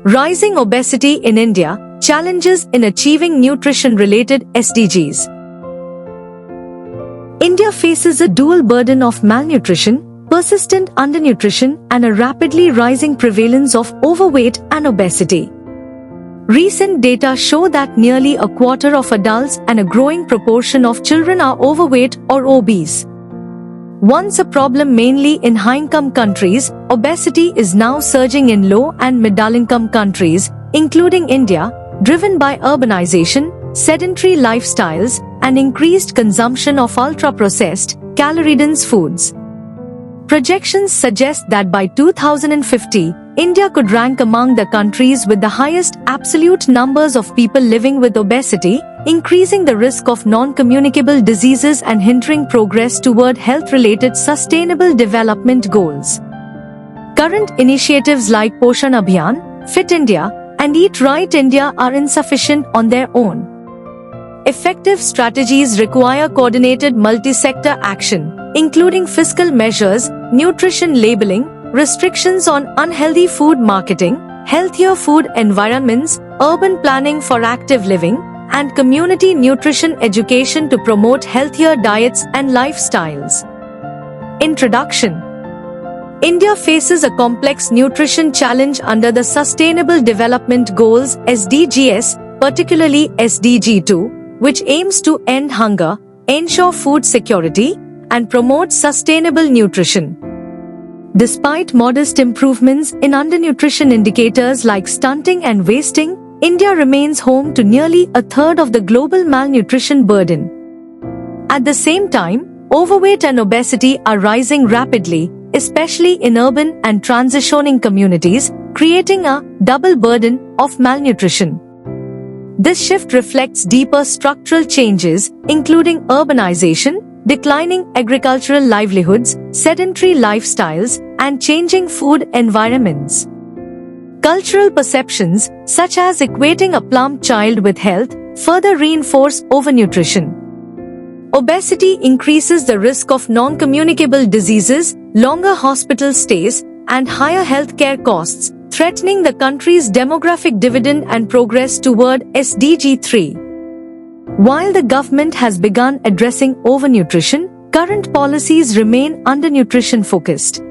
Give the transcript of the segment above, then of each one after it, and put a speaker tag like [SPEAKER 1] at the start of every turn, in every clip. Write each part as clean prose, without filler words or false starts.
[SPEAKER 1] Rising obesity in India, challenges in achieving nutrition-related SDGs. India faces a dual burden of malnutrition, persistent undernutrition, and a rapidly rising prevalence of overweight and obesity. Recent data show that nearly a quarter of adults and a growing proportion of children are overweight or obese. Once a problem mainly in high-income countries, obesity is now surging in low and middle-income countries, including India, driven by urbanization, sedentary lifestyles, and increased consumption of ultra-processed, calorie-dense foods. Projections suggest that by 2050, India could rank among the countries with the highest absolute numbers of people living with obesity, increasing the risk of non-communicable diseases and hindering progress toward health-related sustainable development goals. Current initiatives like Poshan Abhiyaan, Fit India, and Eat Right India are insufficient on their own. Effective strategies require coordinated multi-sector action, including fiscal measures, nutrition labeling, restrictions on unhealthy food marketing, healthier food environments, urban planning for active living, and community nutrition education to promote healthier diets and lifestyles. Introduction. India faces a complex nutrition challenge under the Sustainable Development Goals (SDGs), particularly SDG-2, which aims to end hunger, ensure food security, and promote sustainable nutrition. Despite modest improvements in undernutrition indicators like stunting and wasting, India remains home to nearly a third of the global malnutrition burden. At the same time, overweight and obesity are rising rapidly, especially in urban and transitioning communities, creating a double burden of malnutrition. This shift reflects deeper structural changes, including urbanization, declining agricultural livelihoods, sedentary lifestyles, and changing food environments. Cultural perceptions, such as equating a plump child with health, further reinforce overnutrition. Obesity increases the risk of non-communicable diseases, longer hospital stays, and higher healthcare costs, threatening the country's demographic dividend and progress toward SDG 3. While the government has begun addressing overnutrition, current policies remain undernutrition focused.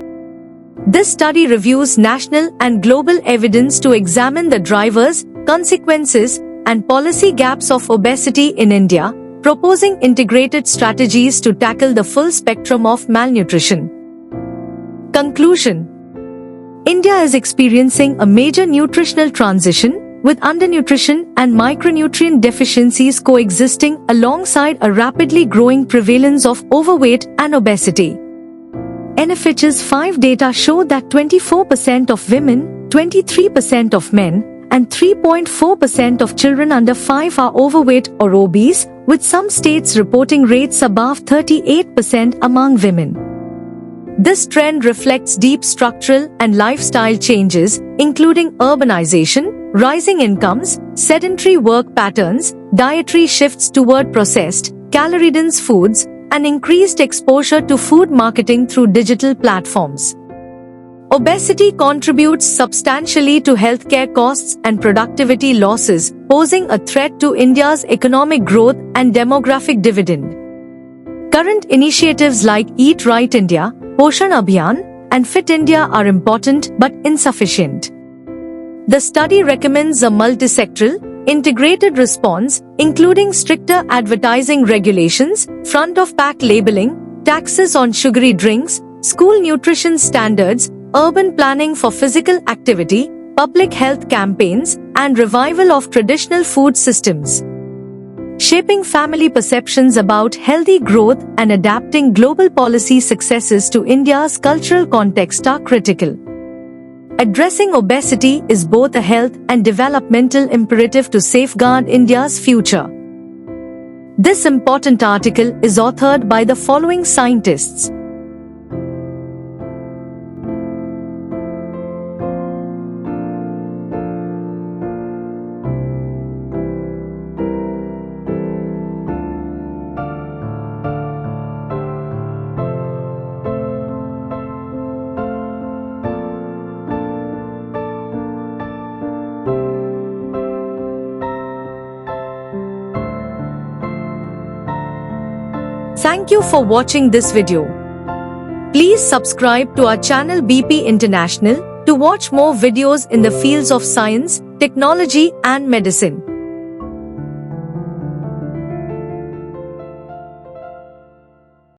[SPEAKER 1] This study reviews national and global evidence to examine the drivers, consequences, and policy gaps of obesity in India, proposing integrated strategies to tackle the full spectrum of malnutrition. Conclusion. India is experiencing a major nutritional transition, with undernutrition and micronutrient deficiencies coexisting alongside a rapidly growing prevalence of overweight and obesity. NFHS 5 data show that 24% of women, 23% of men, and 3.4% of children under 5 are overweight or obese, with some states reporting rates above 38% among women. This trend reflects deep structural and lifestyle changes, including urbanization, rising incomes, sedentary work patterns, dietary shifts toward processed, calorie-dense foods, and increased exposure to food marketing through digital platforms. Obesity contributes substantially to healthcare costs and productivity losses, posing a threat to India's economic growth and demographic dividend. Current initiatives like Eat Right India, Poshan Abhiyaan, and Fit India are important but insufficient. The study recommends a multi-sectoral, integrated response, including stricter advertising regulations, front-of-pack labeling, taxes on sugary drinks, school nutrition standards, urban planning for physical activity, public health campaigns, and revival of traditional food systems. Shaping family perceptions about healthy growth and adapting global policy successes to India's cultural context are critical. Addressing obesity is both a health and developmental imperative to safeguard India's future. This important article is authored by the following scientists: Thank you for watching this video. Please subscribe to our channel BP International to watch more videos in the fields of science, technology and medicine.